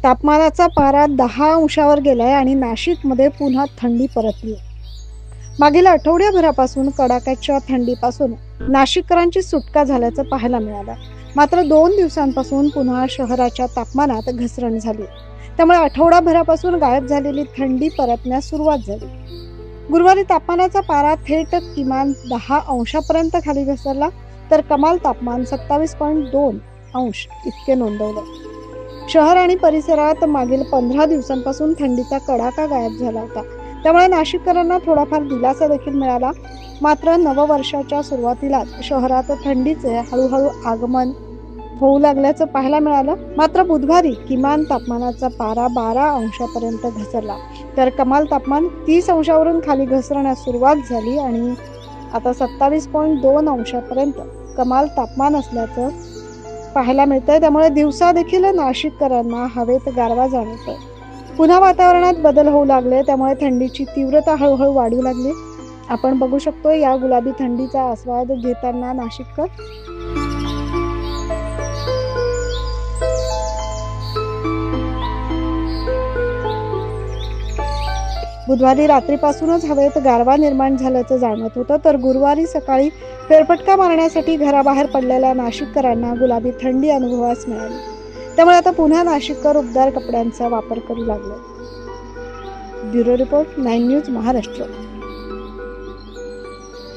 तापमानाचा पारा 10 अंशावर गेलाय आणि नाशिकमध्ये पुन्हा थंडी परतली. मागील आठवड्याभरापासून कडाक्याच्या थंडीपासून नाशिककरांची सुटका झाल्याचं पाहायला मिळालं. मात्र 2 दिवसांपासून पुन्हा शहराच्या तापमानात घसरण झाली. त्यामुळे आठवडाभरापासून गायब झालेली थंडी परतण्यास सुरुवात झाली. गुरुवारी तापमानाचा पारा थेट किमान 10 अंशापर्यंत खाली घसरला, तर कमाल तापमान 27.2 अंश इतके नोंदवले. शहर आणि परिसरात मागील 15 दिवसांपासून थंडीचा कडाका गायब झाला होता. त्यामुळे नाशिककरांना थोडाफार दिलासा देखील मिळाला. मात्र नववर्षाच्या सुरुवातीलाच शहरात थंडीचे हळूहळू आगमन होऊ लागल्याचं पाहायला मिळालं. मात्र बुधवारी किमान तापमानाचा पारा 12 अंशापर्यंत घसरला, तर कमाल तापमान 30 अंशावरून खाली घसरण्यास सुरुवात झाली आणि आता 27.2 अंशापर्यंत कमाल तापमान असल्याचं पाहायला मिळतंय. त्यामुळे दिवसा देखील नाशिककरांना हवेत गारवा जाणवतोय. पुन्हा वातावरणात बदल होऊ लागले, त्यामुळे थंडीची तीव्रता हळूहळू वाढू लागली. आपण बघू शकतो या गुलाबी थंडीचा आस्वाद घेताना नाशिककर. बुधवारी रात्रीपासूनच हवेत गारवा निर्माण झाल्याचं जाणवत होतं, तर गुरुवारी सकाळी फेरफटका मारण्यासाठी घराबाहेर पडलेल्या नाशिककरांना गुलाबी थंडी अनुभवास मिळाली. त्यामुळे आता पुन्हा नाशिककर उबदार कपड्यांचा वापर करू लागले. Bureau report 9 news Maharashtra.